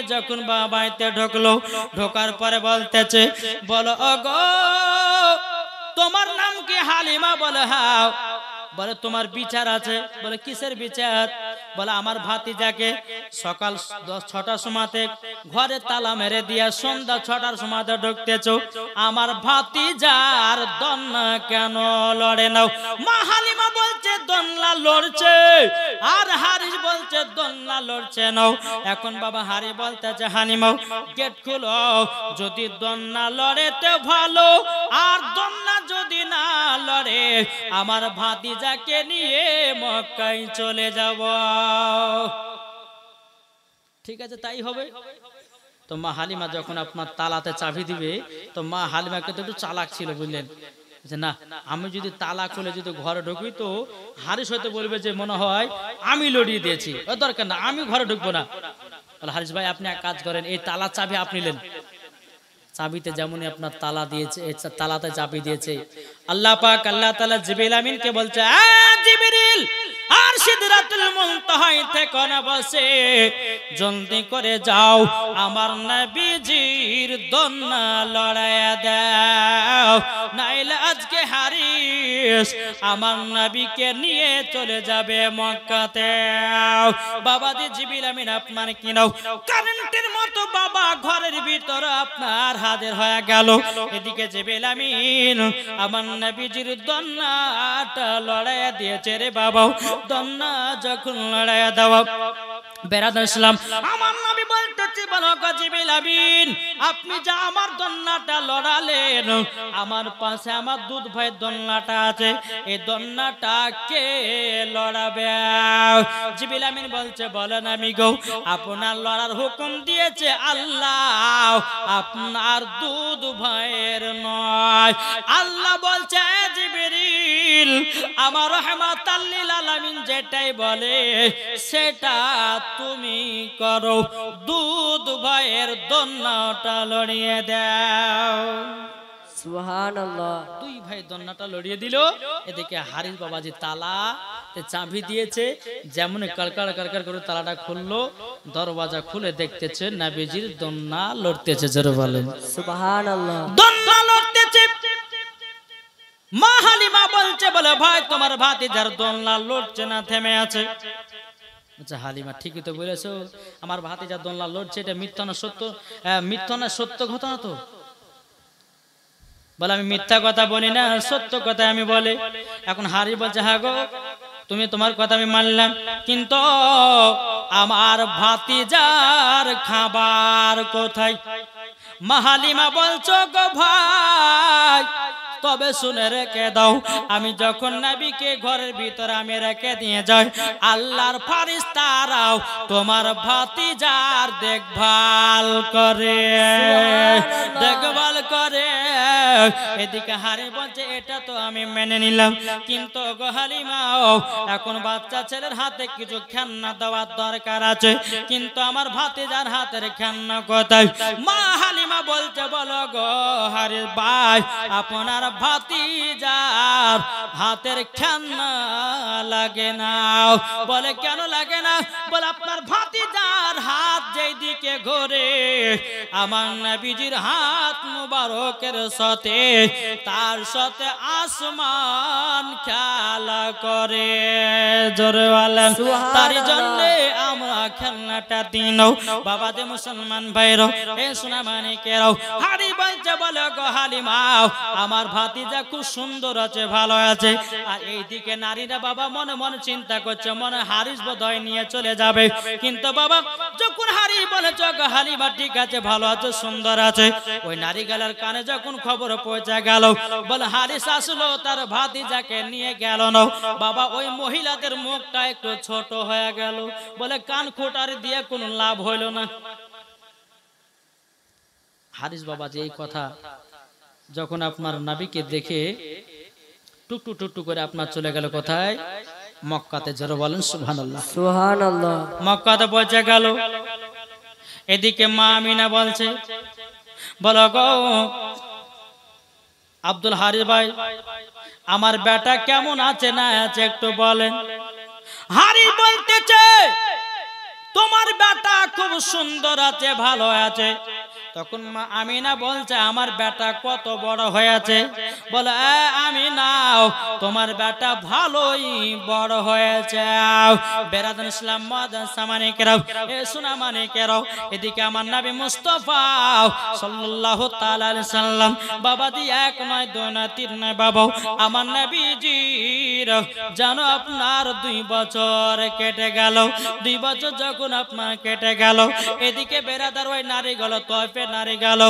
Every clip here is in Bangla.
উঠে যখন বাবাইতে ঢুকলো, ঢোকার পরে বলতেছে, বলো ওগো তোমার নাম কি? হালিমা বলে হ্যাঁ। বলে তোমার বিচার আছে? বলে কিসের বিচার? বলে আমার ভাতিজাকে সকাল 6টার সময়তে ঘরে তালা মেরে দিয়া সন্ধ্যা 6টার সময়তে ঢুকতেছো, আমার ভাতিজার দন্না কেন লড়ে নাও? মা হালিমা বলছে দন্না লড়ছে, আর হারিস বলছে দন্না লড়ছে নাও। এখন বাবা হারি বলতেছে হালিমা গেট খুলো, যদি দন্না লড়ে তো ভালো, আর দন্না যদি না লড়ে আমার ভাতিজাকে নিয়ে মক্কায় চলে যাব। ঠিক আছে তাই হবে। তো মা হালিমা যখন আপনার তালাতে চাবি দিবে, তো মা হালিমাকে তো একটু চালাক ছিল, বুঝলেন যে না আমি যদি তালা খুলে যদি ঘরে ঢুকি তো হারিস হয়তো বলবে যে মনে হয় আমি লড়িয়ে দিয়েছি, ও দরকার না, আমি ঘরে ঢুকবো না। বলে হারিস ভাই আপনি এক কাজ করেন, এই তালা চাবি আপনি নেন। চাবিতে যেমনই আপনার তালা দিয়েছে, তালাতে চাবি দিয়েছে, আল্লাহ পাক আল্লাহ তাআলা জিবরিল আমিনকে বলছে, আ জিবরিল আর সিদরাতুল মুনতাহায় থেকে না বসে জলদি করে যাও, আমার নবীজির দন্না লড়াইয়া দাও, নাইলে আজকে হারিস আমার নবীকে নিয়ে চলে যাবে মক্কাতে। বাবাজি জিবরিল আমিন আপনার কি নাও কারেন্টের মতো বাবা ঘরের ভিতর আপনার হাজির হয়ে গেল। এদিকে জিবরিল আমিন আমার নবীজির দন্নাটা লড়াইয়া দিয়েছে রে বাবা। দন্না যখন লড়াইয়া দেওয়া বেরাদার ইসলাম আমার নবী বলতেছে, বলো গো জিবরিল আমিন আপনি যা আমার দন্নাটা লড়ালেন, আমার পাশে আমার দুধ ভাই দন্নাটা আছে, এই দন্নাটা কে লড়াবে? জিবরিল আমিন বলছে, বলেন আমি গো আপনার লড়ার হুকুম দিয়েছে আল্লাহ, আপনার দুধ ভাইয়ের নয়। আল্লাহ বলছে জিবরিল আমার রাহমাতাল লিল আলামিন যেটাই বলে সেটা তুমি করো, দুধ ভাইয়ের দন্নাটা লড়িয়ে দাও। সুবহানাল্লাহ। দুই ভাই দন্নাটা লড়িয়ে দিল। এদিকে হারিস বাবাজি তালা চাবি দিয়েছে, যেমন কাড়কাড় কাড়কাড় করে তালাটা খুললো, দরওয়াজা খুলে দেখতেছে নবীজির দন্না লড়তেছে। জোরে বলেন সুবহানাল্লাহ। দন্না লড়তেছে। মা হালিমা বলছে, বলে ভাই তোমার ভাতিজার দন্না লড়ছে না, থেমে আছে। আচ্ছা হালিমা ঠিকই তো বলেছো, আমার ভাতিজার দন্না লড়ছে, এটা মিথ্যা না সত্য? মিথ্যা না সত্য ঘটনা তো? বলে আমি মিথ্যা কথা বলি না, সত্য কথা আমি বলি। এখন হারি বলছে, হ্যাঁ গো তুমি তোমার কথা আমি মানলাম, কিন্তু আমার ভাতিজার খাবার কোথায়? মা হালিমা বলছো গো ভাই তবে শুনে রেখে দাও, আমি যখন নবীকে ঘরের ভিতরে আমি রেখে দিয়ে যাই, আল্লাহর ফেরেশতারাও তোমার ভাতিজার দেখভাল করে, দেখভাল করে। এদিকে হারি বলছে এটা তো আমি মেনে নিলাম, কিন্তু গো হালিমাও এখন বাচ্চা ছেলের হাতে কিছু খেলনা দেওয়ার দরকার আছে, কিন্তু আমার ভাতিজার হাতের খেলনা কোথায়? মা হালিমা বলছে, বলো গো হারি ভাই আপনার ভাতিজার হাতের খেলনা লাগে না। বলে কেন লাগে না? বলে আপনার ভাতিজার হাত যেই দিকে ঘোরে আমার নবীজির হাত মুবারকের সাথে তার সাথে আসমান খেলা করে। জোরে বলেন তার জন্য আমরা খেলনাটা দিন। বাবা যে মুসলমান ভাইরো এ সোনা মানিকেরাও হারি বলছে, বলে গো হালিমাও আমার ভাতিজা খুব সুন্দর আছে, ভালো আছে। আর এইদিকে নারীরা বাবা মনে মনে চিন্তা করছে, মনে হারিস বোধহয় নিয়ে চলে যাবে, কিন্তু বাবা যখন হারি বলেছে গো হালিমা ঠিক আছে, ভালো আছে, সুন্দর আছে, ওই নারী গেলার কানে যখন খবর পৌঁছে গেল, বলে হারিস আসলো তার ভাতিজাকে নিয়ে গেল না। বাবা ওই মহিলাদের মুখটা একটু ছোট হয়ে গেল, বলে কান খোটারি দিয়ে কোনো লাভ হইল না। হারিস বাবা যে এই কথা যখন আপনার নবীকে দেখে টুকটু টুকটু করে আপনার চলে গেল কোথায়? মক্কাতে। জোরে বলেন সুবহানাল্লাহ। সুবহানাল্লাহ। মক্কাতে পৌঁছে গেল। এদিকে মা আমিনা বলছে, বলো গো আব্দুল হারিস ভাই আমার বেটা কেমন আছে না আছে একটু বলেন। হারিস বলতেছে তোমার বেটা খুব সুন্দর আছে, ভালো আছে। তখন মা আমিনা বলছে আমার বেটা কত বড় হয়েছে? বলে আমিনা তোমার বেটা ভালোই বড় হয়েছে। বেরাদান ইসলাম মাদান সামানিকেরাও, এ সোনা মানিকেরাও, এদিকে আমার নবী মুস্তাফা সাল্লাল্লাহু তাআলা আলাইহি সাল্লাম, বাবাজি এক নয় দুই নয় তিন নয় বাবা, আমার নবীজির জানো আপনার 2 বছর কেটে গেল। 2 বছর যখন আপনার কেটে গেল, এদিকে বেরাদার ওই নারী গেল তয়ফে নারী গেল।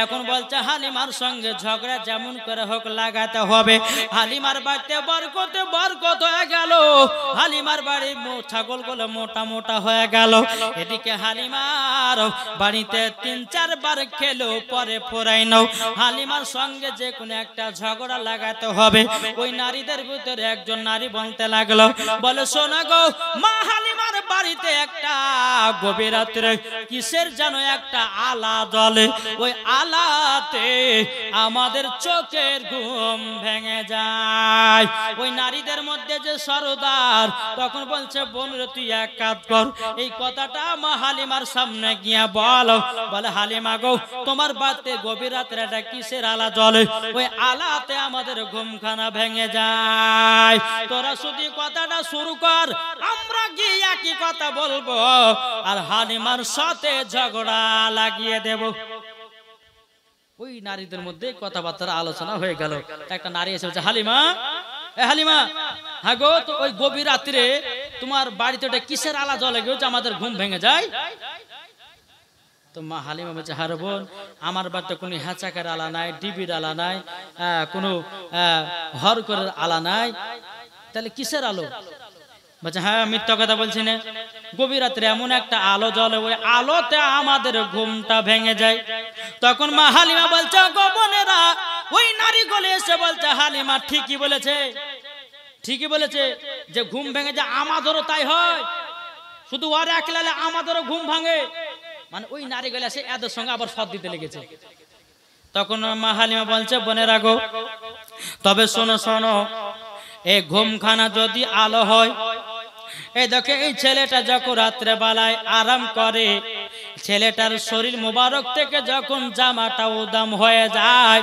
এখন বলছে হালিমার সঙ্গে ঝগড়া যেমন করে হোক লাগাতে হবে। হালিমার বাড়িতে বরকত হয়ে গেল। হালিমার বাড়ির ছাগলগুলো মোটা মোটা হয়ে গেল। এদিকে হালিমার বাড়িতে 3-4 বার খেলো, পরে ফোরাই নাও। হালিমার সঙ্গে যে কোনো একটা ঝগড়া লাগাতে হবে। ওই নারীদের ভিতরে একজন নারী বলতে লাগলো, বলে শোনা গো মা, হালিমার বাড়িতে একটা গভীর রাত্রে কিসের যেন একটা আলা জ্বলে। ওই আলাতে আমাদের চোখের ঘুম ভেঙে যায়। ওই নারীদের মধ্যে যে সরদার তখন বলছে বোন রে তুই এক কাজ কর, এই কথাটা মা হালিমার সামনে গিয়া বলো। বলে হালিমা গো তোমার বাড়িতে গভীর রাত্রে একটা কিসের আলা জ্বলে? ওই আলাতে আমাদের ঘুমখানা ভেঙে যায়। তোরা শুধু কথাটা শুরু কর, আমরা গিয়ে একই কথা বলবো আর হালিমার সাথে ঝগড়া লাগিয়ে দেব। ওই নারীদের মধ্যে কথাবার্তার আলোচনা হয়ে গেল। একটা নারী এসে বলছে হালিমা, এ হালিমা, হ্যাঁ গো তো ওই গভীর রাত্রে তোমার বাড়িতে ওটা কিসের আলা জ্বলে গো যে আমাদের ঘুম ভেঙে যায়? তো মা হালিমা বলছে হারে বোন, আমার বাড়িতে কোনো হ্যাচাকের আলা নাই, ডিবির আলা নাই, কোনো হরকরের আলা নাই, তাহলে কিসের আলো? বলছে হ্যাঁ মিথ্যা কথা বলছি না, গভীর রাত্রে এমন একটা আলো জ্বলে, ওই আলোতে আমাদের ঘুমটা ভেঙে যায়। তখন মা হালিমা বলছে গো বোনেরা, ওই নারী গলে এসে বলছে হালিমা ঠিকই বলেছে, ঠিকই বলেছে যে ঘুম ভেঙে যায়, আমাদেরও তাই হয়, শুধু ওর একলালে আমাদেরও ঘুম ভাঙে। মানে ওই নারী গলে এসে এদের সঙ্গে আবার সদ দিতে লেগেছে। তখন মা হালিমা বলছে বোনেরা গো, তবে শোনো শোনো, এই ঘুমখানা যদি আলো হয়, এই দেখে এই ছেলেটা যখন রাত্রে বেলায় আরাম করে, ছেলেটার শরীর মোবারক থেকে যখন জামাটা উদাম হয়ে যায়,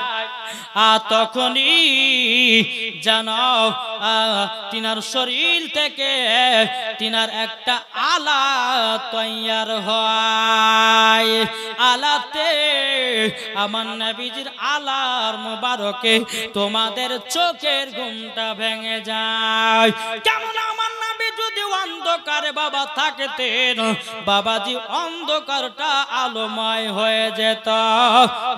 তখনই জানো তিনার শরীর থেকে তিনার একটা আলা তৈয়ার হয়। আলাতে আমার নবীজির আলার মোবারকে তোমাদের চোখের ঘুমটা ভেঙে যায়। কেমন আমার নবী যদি অন্ধকারে বাবা থাকতেন, বাবাজি অন্ধকারটা আলোময় হয়ে যেত।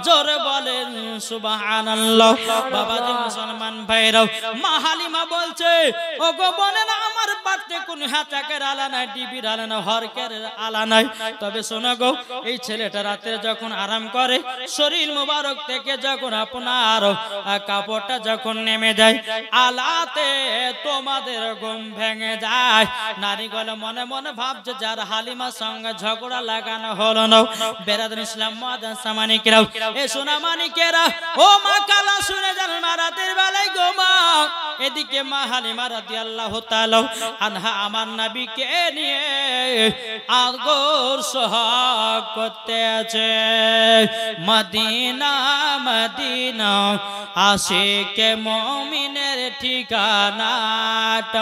জোরে বলেন সুবহানাল্লাহ। বাবাজি মুসলমান ভাইরাও, মা হালিমা বলছে ও গো বোনেরা, আমার বাড়িতে কোনো হ্যাচাকের আলা নাই, ডিবির আলা নাই, হরকের আলা নাই। তবে শোনো গো, এই ছেলেটা রাতে যখন আরাম করে, শরীর মোবারক থেকে যখন আপনার কাপড়টা যখন নেমে যায়, আলাতে তোমাদের ঘুম ভেঙে যায়। নারীগুলো মনে মনে ভাবছে যার হালিমার সঙ্গে ঝগড়া লাগানো হলো না। বেরাদান ইসলাম মাদান সামানিকেরাও, এ সোনা মানিকেরা, ও মা কালা শুনে যান রাতের বেলায় গো মা, এদিকে মা হালিমা রাদিয়াল্লাহু তাআলা আনহা আমার নবীকে নিয়ে আগর সোহাগ করতে আছে। মদিনা মদিনা আশিকে মুমিনের ঠিকানা।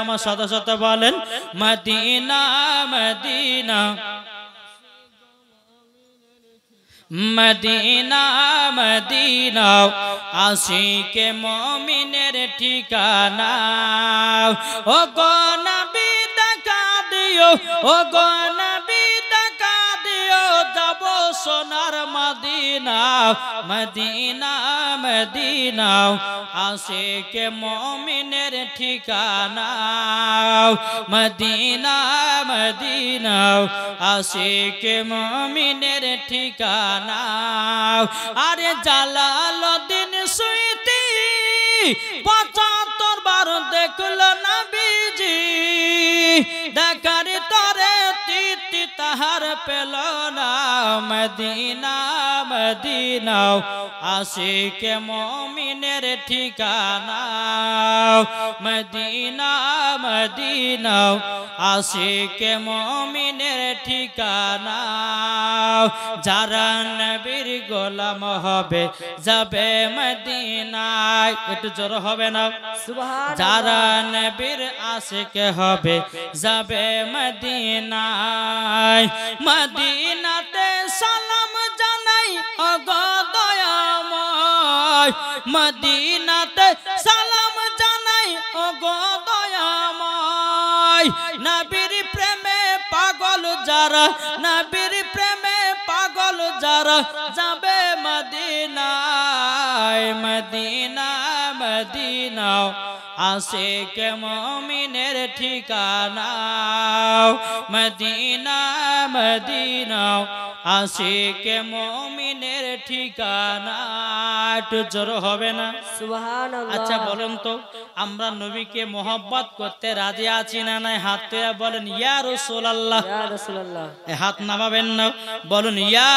আমার শত শত বলেন মদিনা মদিনা মদিনা মদিনা আশিকে মুমিনের ঠিকানা। ও গো নবী দেখা দিও, ও গো নবী দেখা দিও, যাব সোনার মদিনা। মদিনা মদিনা আশিকে মুমিনের ঠিকানা। মদিনা মদিনা আশিকে মুমিনের ঠিকানা। আরে জালালউদ্দিন সুইতি ৭৫ বার দেখল নবীজি, দেখার তরে তিতি তাহার পেল না। মদিনা মদিনা আশিকে মুমিনের ঠিকানা মদিনা মদিনা আশিকে মুমিনের ঠিকানা যারা নবীর গোলাম হবে যাবে মদিনায় একটু জোর হবে না সুবহানাল্লাহ যারা নবীর আশিক হবে যাবে মদিনায় মদিনাতে সালাম জানাই ওগো দয়াময় মদিনাতে সালাম জানাই ওগো দয়াময় নবীর প্রেমে পাগল যারা নবীর প্রেমে পাগল যারা যাবে মদিনায় মদিনা মদিনা আশিক মুমিনের ঠিকানা মদিনা মদিনা আশিক মুমিনের ঠিকানা একটু জোর হবে না সুবহানাল্লাহ আচ্ছা বলুন তো আমরা নবীকে মোহাব্বত করতে রাজি আছি না নাই হাত তুলে বলেন ইয়া রাসূলুল্লাহ ইয়া রাসূলুল্লাহ এই হাত নামাবেন না বলুন ইয়া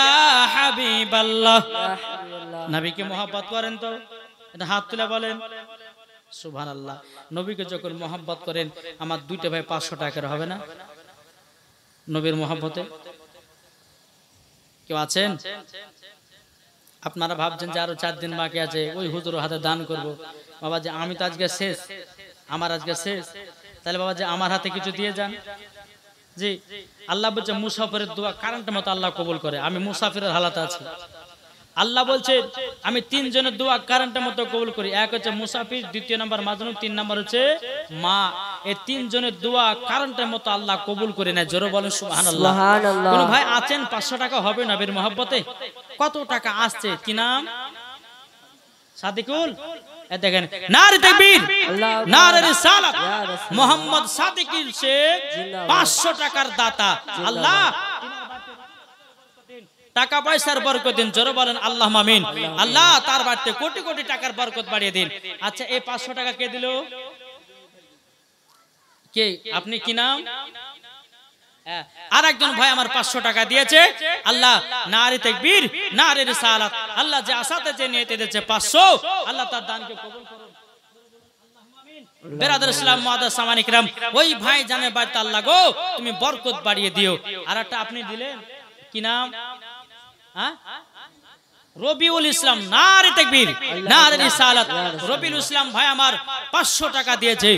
হাবিবাল্লাহ ইয়া হাবিবাল্লাহ নবীকে মোহাব্বত করেন তো এটা হাত তুলে বলেন সুবহানাল্লাহ নবীকে যখন মোহাব্বত করেন আমার দুইটা ভাই 500 টাকার হবে না নবীর মোহাব্বতে কেউ আছেন আপনারা ভাবছেন যে আরো 4 দিন বাকি আছে ওই হুজুর হাতে দান করব বাবা যে আমি তো আজকে শেষ আমার আজকে শেষ তাহলে বাবা যে আমার হাতে কিছু দিয়ে যান জি আল্লাহ বলছে মুসাফিরের দোয়া কারেন্টের মতো আল্লাহ কবুল করে আমি মুসাফিরের হালাতে আছি আল্লাহ বলছে আমি 3 জনের দোয়া কারেন্টের মতো কবুল করি এক হচ্ছে মুসাফির দ্বিতীয় নাম্বার মাজনুন 3 নাম্বার হচ্ছে মা এই 3 জনের দোয়া কারেন্টের মতো আল্লাহ কবুল করে নেয় জোরে বলেন সুবহানাল্লাহ সুবহানাল্লাহ কোন ভাই আছেন 500 টাকা হবে নবীর মহব্বতে কত টাকা আসছে কি নাম সাদিকুল এ দেখেন নারে তাকবীর নারে রিসালাত মোহাম্মদ সাদিকুল শেখ 500 টাকার দাতা আল্লাহ টাকা পয়সার বরকত দিন জোরে বলেন আল্লাহুম্মা আমিন আল্লাহ তার বাড়িতে কোটি কোটি টাকার বরকত বাড়িয়ে দিন আচ্ছা এই 500 টাকা কে দিল কে আপনি কি নাম আর একজন ভাই আমার 500 টাকা দিয়েছে আল্লাহ নারে তাকবীর নারে রিসালাত আল্লাহ যে আসাতে যে নিয়তে দিয়েছে 500 আল্লাহ তার দানকে কবুল করুন বেরাদার ইসলাম মুআদ্দাস সামানি কিরাম ওই ভাই জানে বাড়িতে আল্লাহ গো তুমি বরকত বাড়িয়ে দিও আর একটা আপনি দিলেন কি নাম হ্যাঁ রবিউল ইসলাম নারে তাকবীর নারে রিসালাত রবিউল ইসলাম ভাই আমার 500 টাকা দিয়েছে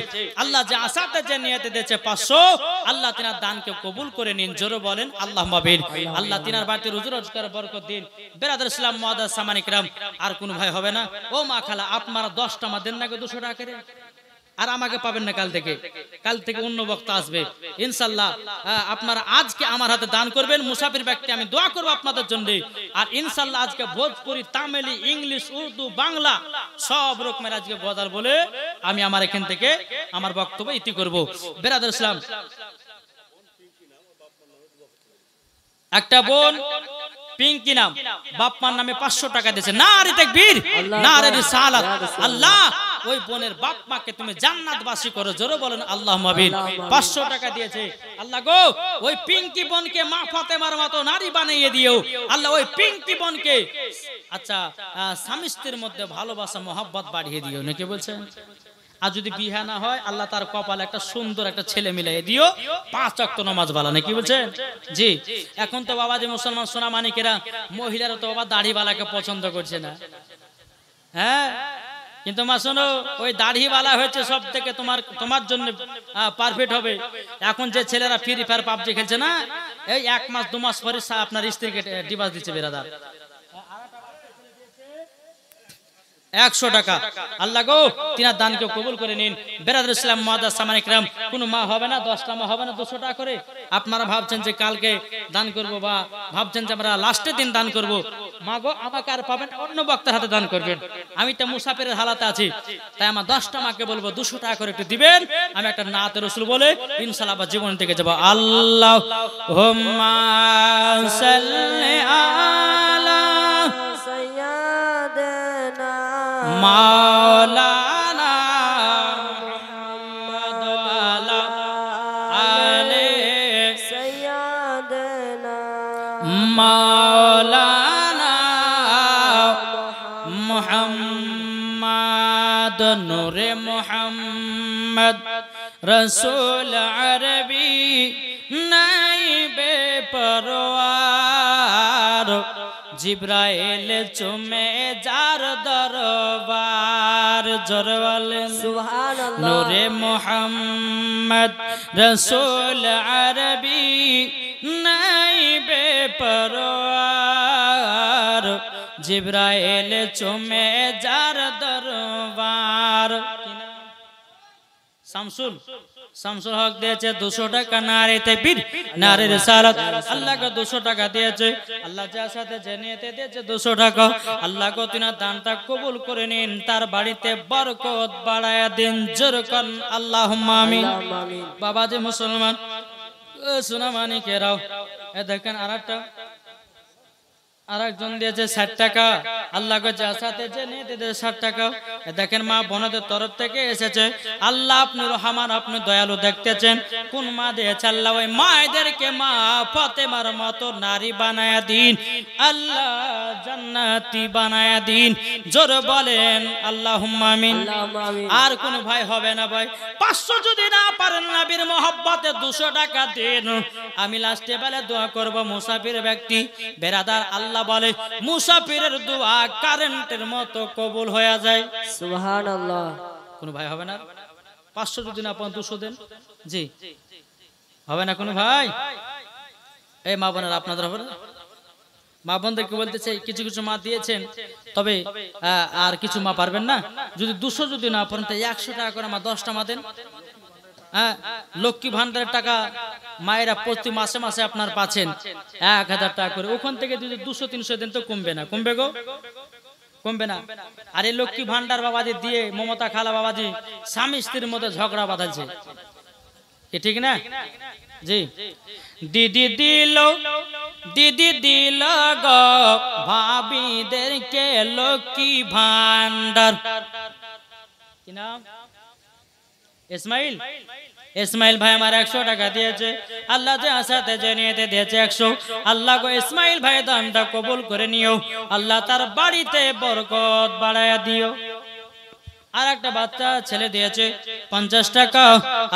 আল্লাহ যে আসাতে যে নিয়তে দিয়েছে 500 আল্লাহ তিনার দানকে কবুল করে নিন জোরে বলেন আল্লাহুম্মা আমিন আল্লাহ তিনার বাড়িতে রুজি রোজগার বরকত দিন বেরাদার ইসলাম মুআদ্দাস সামানি কিরাম আর কোন ভাই হবে না ও মা খালা আপনারা 10 টা মা দেন নাকি 200 টাকা করে আর আমাকে পাবেন না কাল থেকে অন্য বক্তা আসবে ইনশাআল্লাহ আপনারা আজকে আমার হাতে দান করবেন মুসাফির ব্যক্তি আমি দোয়া করব আপনাদের জন্য আর ইনশাআল্লাহ আজকে ভোজপুরি তামিলি ইংলিশ উর্দু বাংলা সব রকমের আজকে গজাল বলে আমি আমার এখান থেকে আমার বক্তব্য ইতি করব বেরাদার ইসলাম একটা বোন পিঙ্কি নাম বাপমার নামে 500 টাকা দিয়েছে নারে তাকবীর নারে রিসালাত আল্লাহ ওই বোনের বাপ মাকে তুমি জান্নাতবাসী করো জোরে বলেন আল্লাহুম্মা আমিন 500 টাকা দিয়েছে আল্লাহ গো ওই পিঙ্কি বোনকে মা ফাতেমার মতো নারী বানিয়ে দিও আল্লাহ ওই পিঙ্কি বোনকে আচ্ছা স্বামী স্ত্রীর মধ্যে ভালোবাসা মহব্বত বাড়িয়ে দিও নাকি বলছেন আর যদি বিয়ে না হয় আল্লাহ তার কপালে একটা সুন্দর একটা ছেলে মিলিয়ে দিও 5 ওয়াক্ত নামাজ বালা নাকি বলছেন জি এখন তো বাবা যে মুসলমান সোনা মানিকেরা মহিলারা তো বাবা দাড়িওয়ালাকে পছন্দ করছে না হ্যাঁ কিন্তু মা শোনো ওই দাড়িওয়ালা হয়েছে সব থেকে তোমার জন্য পারফেক্ট হবে এখন যে ছেলেরা ফ্রি ফায়ার পাবজি খেলছে না এই 1 মাস 2 মাস পরে আপনার স্ত্রীকে ডিভোর্স দিচ্ছে বেরাদার 100 টাকা আল্লাহ গো তিনার দানকে কবুল করে নিন বেরাদার ইসলাম মুআদ্দাস সামানি কিরাম কোন মা হবে না 10টা মা হবে না 200 টাকা করে আপনারা ভাবছেন যে কালকে দান করব বা ভাবছেন যে আমরা লাস্টের দিন দান করব মা গো আমাকে আর পাবেন অন্য বক্তার হাতে দান করবেন আমি তো মুসাফিরের হালাতে আছি তাই আমার 10টা মাকে বলবো 200 টাকা করে একটু দিবেন আমি একটা নাতে রাসূল বলে ইনশাআল্লাহ আবার জীবন থেকে যাব আল্লাহুম্মা সাল্লি আলা সাইয়্যিদানা মাওলানা মুহাম্মদ ওয়ালা আলে সাইয়্যিদানা মাওলানা নূরে মুহাম্মদ রসুল আরবি নাই বেপরওয়ার জিব্রাইল চুমে যার দরবার জোরে বলেন সুবহানাল্লাহ নূরে মুহাম্মদ রসুল আরবি নাই বেপরওয়ার জিব্রাইল চুমে যার দরবার শামসুল শামসুল হক দিয়েছে 200 টাকা নারে তাকবীর নারে রিসালাত আল্লাহকে 200 টাকা দিয়েছে আল্লাহ যার সাথে জেনেতে দিয়েছে 200 টাকা আল্লাহ কো তিনা দানটা কবুল করে নিন তার বাড়িতে বরকত বাড়ায়া দিন জোর কোন আল্লাহুম্মা আমিন বাবা যে মুসলমান সোনা মানিকেরাও এ দেখেন আরেকজন দিয়েছে 60 টাকা আল্লাহকে যার সাথে জেনেতে দিয়েছে 60 টাকা দেখেন মা বোনদের তরফ থেকে এসেছে আল্লাহ আপনি রহমান আপনি দয়ালু দেখতেছেন কোন মা দিয়েছে আল্লাহ ওই মায়েদেরকে মা ফাতেমার মতো নারী বানায়া দিন আল্লাহ জান্নাতি বানায়া দিন জোর বলেন আল্লাহুম্মা আমিন আর কোন ভাই হবে না ভাই 500 যদি না পারেন নবীর মহব্বতে 200 টাকা দিন আমি লাস্টে বেলা দোয়া করব মুসাফির ব্যক্তি বেরাদার আল্লাহ বলে মুসাফিরের দোয়া কারেন্টের মতো কবুল হয়ে যায় সুবহানাল্লাহ কোন ভাই হবে না 500 যদি না পান 200 দেন জি হবে না কোন ভাই এই মা বোনেরা আপনাদের হবে না মা বোনদেরকে বলতেছে কিছু কিছু মা দিয়েছেন তবে আর কিছু মা পারবেন না যদি 200 যদি না পারেন তাই 100 টাকা করে মা 10টা মা দেন লক্ষ্মী ভান্ডারের টাকা মায়েরা প্রতি মাসে মাসে আপনার পাচ্ছেন 1000 টাকা করে ওখান থেকে যদি 200-300 দেন তো কমবে না কমবে গো কমবে না আর এই লক্ষ্মী ভান্ডার বাবাজি দিয়ে মমতা খালা বাবাজি স্বামী স্ত্রীর মধ্যে ঝগড়া বাঁধাচ্ছে কি ঠিক না জি দিদি দিল গো ভাবিদেরকে লক্ষ্মী ভান্ডার কি নাম ইসমাইল ভাই আমার 100 টাকা দিয়েছে আল্লাহ যে আসাতে জেনেতে দিয়েছে 100 আল্লাহ গো ইসমাইল ভাই দানটা কবুল করে নিও আল্লাহ তার বাড়িতে বরকত বাড়ায়া দিও আর একটা বাচ্চা ছেলে দিয়েছে 50 টাকা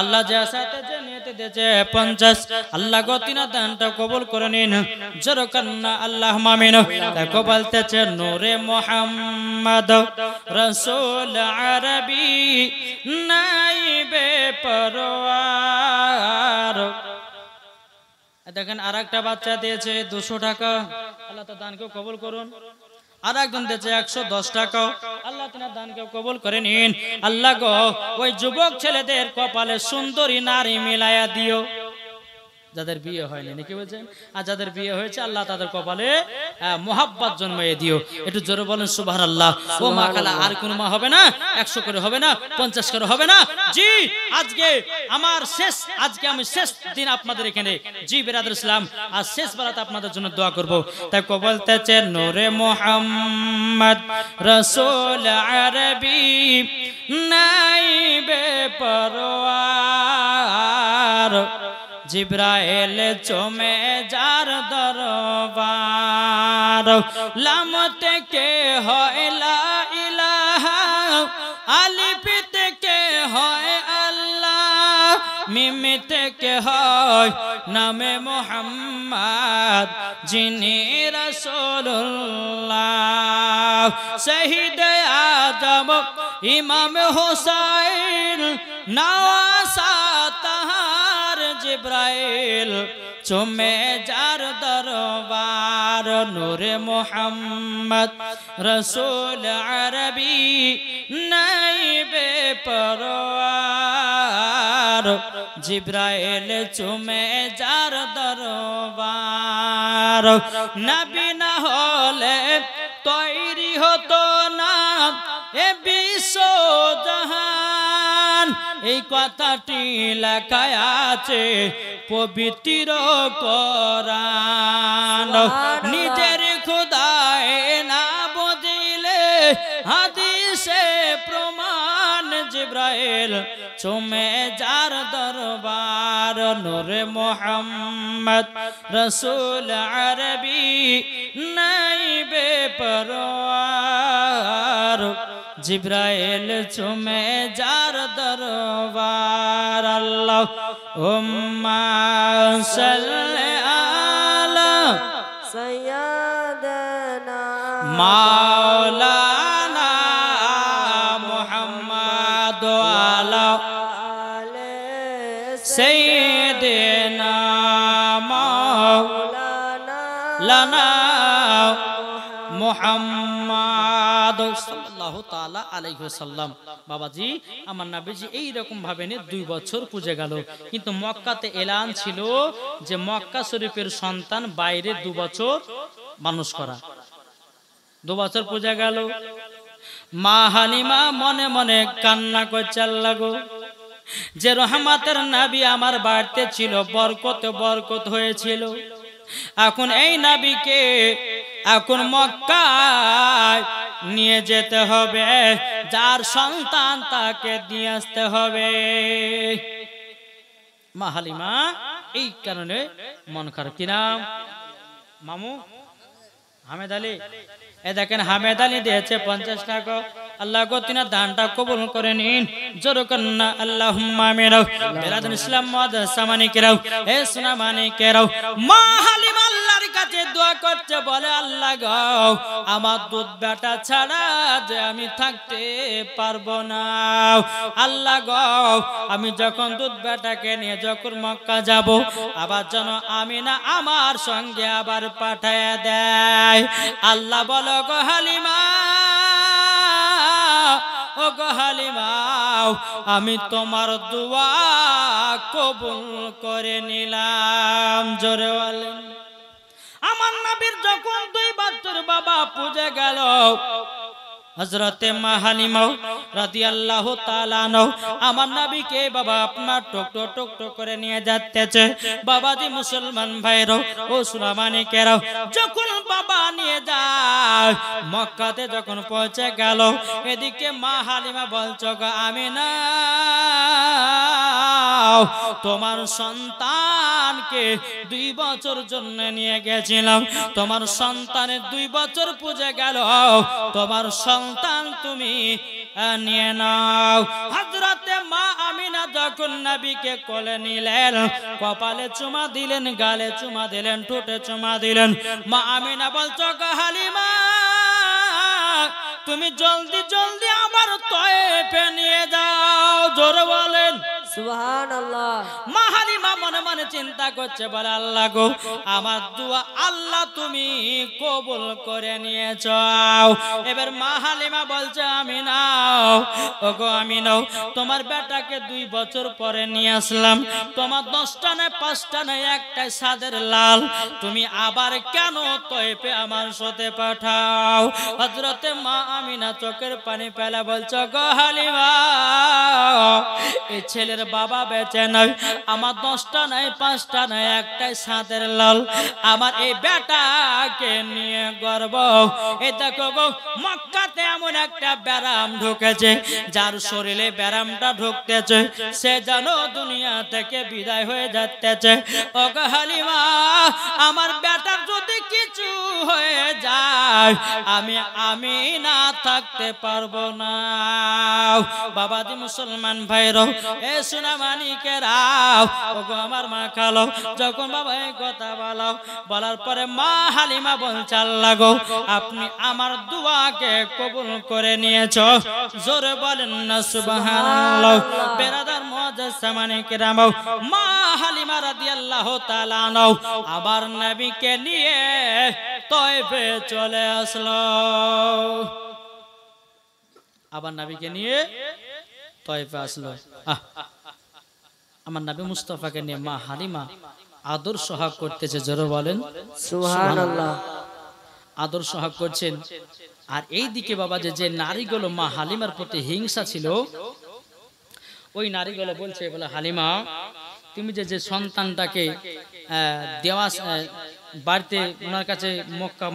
আল্লাহ যে আসাতে জেনেতে দিয়েছে 50 আল্লাহ গো তিনা দানটা কবুল করে নিন জোর কান্না আল্লাহুম্মা আমিন দেখো বলতেছে নূরে মুহাম্মদ রাসূল আরবি নাই বেপরওয়ার দেখেন আরেকটা বাচ্চা দিয়েছে 200 টাকা আল্লাহ তার দানকে কবুল করুন আর একজন দিয়েছে 110 টাকা আল্লাহ তার দানকে কবুল করে নিন আল্লাহ গো ওই যুবক ছেলেদের কপালে সুন্দরী নারী মিলায়া দিও যাদের বিয়ে হয়নি নাকি বলছেন আর যাদের বিয়ে হয়েছে আল্লাহ তাদের কপালে মোহাব্বত জন্মাইয়ে দিও একটু জোরে বলেন সুবহানাল্লাহ ও মা খালা আর কোন মা হবে না 100 করে হবে না 50 করে হবে না জি আজকে আমি শেষ দিন আপনাদের এখানে জি বিরাদর ইসলাম আর শেষ বেলাতে আপনাদের জন্য দোয়া করব তাই কো বলতেছে নূরে মুহাম্মদ রাসূল আরবি নাই বেপরওয়ার জিব্রাইল চুমে যার দরবার লাম থেকে হয় লা ইলাহা আলিফ থেকে হয় আল্লাহ মিম থেকে হয় নামে মুহাম্মদ যিনি রাসূলুল্লাহ শহীদ আদম ইমাম হুসাইন নওয়াসা তাহার জিব্রাইল চুমে যার দরবার নূরে মুহাম্মদ রাসূল আরবি নাই বেপরওয়ার জিব্রাইল চুমে যার দরবার নবী না হলে তৈরি হতো না এ বিশ্ব জাহান এই কথাটি লেখা আছে পবিত্র কোরআন নিজের খোদায় না বুঝিলে হাদিসে প্রমাণ জিব্রাইল চুমে যার দরবার নূরে মুহাম্মদ রাসূল আরবি নাই বেপরওয়ার জিব্রাইল চুমে যার দরবার আল্লাহুম্মা সাল্লি আলা سيدنا মাওলানা মুহাম্মদ আলা آل সাইয়্যিদিনা মাওলানা মুহাম্মদ সাল্লাল্লাহু তাআলা আলাইহি ওয়াসাল্লাম। বাবাজি আমার নবীজি এই রকম ভাবে নিয়ে 2 বছর পুজে গেল, কিন্তু মক্কাতে এলান ছিল যে মক্কা শরীফের সন্তান বাইরে 2 বছর মানুষ করা। 2 বছর পুজে গেল, মা হালিমা মনে মনে কান্না করছে, আল্লাহ গো, যে রহমতের নবী আমার বাড়িতে ছিল, বরকত বরকত হয়েছিল, এখন এই নবীকে এখন মক্কায় নিয়ে যেতে হবে, যার সন্তান তাকে দিয়ে আসতে হবে। মা হালিমা এই কারণে মন খারাপ। কি নাম? মামু হামেদ আলী। এ দেখেন হামেদ আলী দিয়েছে 50 টাকা। আল্লাহ গো তিনি দানটা কবুল করে নিন, জোর কন্না আল্লাহুম্মা আমিন। বেরাদুল ইসলাম মাদ্রাসা মানিকেরাও, হে সোনা মানিকেরাও, মা হালিমা আল্লাহর কাছে দোয়া করছে, বলে আল্লাহ গো, আমার দুধ বেটা ছাড়া যে আমি থাকতে পারবো না। আল্লাহ গো, আমি যখন দুধ বেটাকে নিয়ে যখন মক্কা যাব, আবার যেন আমিনা আমার সঙ্গে আবার পাঠায় দেয়। আল্লাহ বলো গো হালিমা, ও গো হালিমা, আমি তোমার দোয়া কবুল করে নিলাম। জোরে বলেন। আমার নবীর যখন 2 বছর বাবা পূজে গেল, হযরতে মা হালিমা রাদিয়াল্লাহু তাআলা আনহা আমার নবীকে বাবা আপনার টক টক করে নিয়ে যাচ্ছে। বাবাজি মুসলমান ভাইরা ও সুলামানিকেরা, যখন বাবা নিয়ে যায় মক্কাতে যখন পৌঁছে গেল, এদিকে মা হালিমা বলছো গো আমিনা, তোমার সন্তানকে 2 বছর জন্য নিয়ে গেছিলাম, তোমার সন্তানের 2 বছর পূজে গেল, তোমার সন্তান তুমি নিয়ে নাও। হযরতে মা আমিনা যখন নবীকে কোলে নিলেন, কপালে চুমা দিলেন, গালে চুমা দিলেন, ঠোঁটে চুমা দিলেন। মা আমিনা বলছো গো হালিমা, তুমি জলদি জলদি আমার তয়েফে নিয়ে যাও। জোরে বলেন সুবহানাল্লাহ। মা হালিমা মনে মনে চিন্তা করছে, বলে আল্লাহ গো, আমার দোয়া আল্লাহ তুমি কবুল করে নিয়েছো। এবার মা হালিমা বলছে আমিনা, ও গো আমিনা, তোমার বেটাকে 2 বছর পরে নিয়ে আসলাম, তোমার 10টা নয় 5টা নয় একটাই সাদের লাল, তুমি আবার কেন তয়েফে আমার সাথে পাঠাও? হযরতে মা আমিনা চোখের পানি ফেলে বলছো গো হালিমা, এই ছেলের বাবা বেঁচে নয়, আমার 10টা নয় 5টা নয় একটাই সাদের লাল, আমার এই বেটাকে নিয়ে গর্ব। এই দেখো গো, মক্কাতে এমন একটা ব্যারাম ঢুকেছে, যার শরীরে ব্যারামটা ঢুকতেছে, সে যেন দুনিয়া থেকে বিদায় হয়ে যাচ্ছে। ও গো হালিমা, আমার বেটার যদি কিছু হয়ে যায়, আমি না থাকতে পারবো না। বাবাজি মুসলমান ভাইরা, এ সোনা মানিকেরা, ও গো আমার মা খালো, যখন বাবা এই কথা বলার পরে মা হালিমা বলছে আল্লাহ গো, আপনি আমার দোয়াকে কবুল করে নিয়েছো। জোরে বলেন না সুবহানাল্লাহ। বেরাদার মুআজ্জাজ মানিকেরা, মা হালিমা রাদিয়াল্লাহু তাআলা আনহা আবার নবীকে নিয়ে তয়েফে চলে আসলো। আবার নবীকে নিয়ে তয়েফে আসলো। আমার নবী মুস্তাফাকে নিয়ে মা হালিমা আদর সোহাগ করতেছে। জোরে বলেন সুবহানাল্লাহ। আদর সোহাগ করছেন। আর এই দিকে বাবা যে নারীগুলো মা হালিমার প্রতি হিংসা ছিল, ওই নারীগুলো বলছে, বলে হালিমা, তুমি যে সন্তানটাকে দেওয়া বাড়িতে ওনার কাছে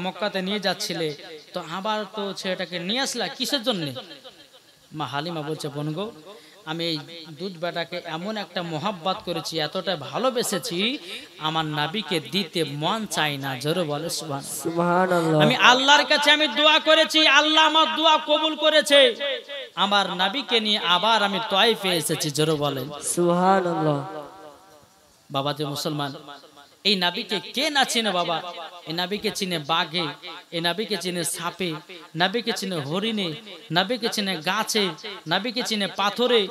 মক্কাতে নিয়ে যাচ্ছিলে, তো আবার তো ছেলেটাকে নিয়ে আসলা কিসের জন্য? মা হালিমা বলছে, বোন গো, আমি এই দুধ বেটাকে এমন একটা মোহাব্বত করেছি, এতটা ভালোবেসেছি, আমার নবীকে দিতে মন চাই না। জোরে বলে সুবহানাল্লাহ। সুবহানাল্লাহ। আমি আল্লাহর কাছে আমি দোয়া করেছি, আল্লাহ আমার দোয়া কবুল করেছে, আমার নবীকে নিয়ে আবার আমি তয়েফে এসেছি। জোরে বলেন সুবহানাল্লাহ। বাবা যে মুসলমান, এই নবীকে কে না চিনে বাবা? এই নবীকে চিনে বাঘে, এই নবীকে চিনে সাপে, নবীকে চিনে হরিণে, নবীকে চিনে গাছে, নবীকে চিনে পাথরে,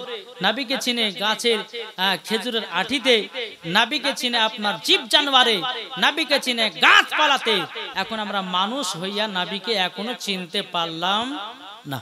নবীকে চিনে গাছের খেজুরের আঠিতে, নবীকে চিনে আপনার জীব জানোয়ারে, নবীকে চিনে গাছপালাতে। এখন আমরা মানুষ হইয়া নবীকে এখনো চিনতে পারলাম না।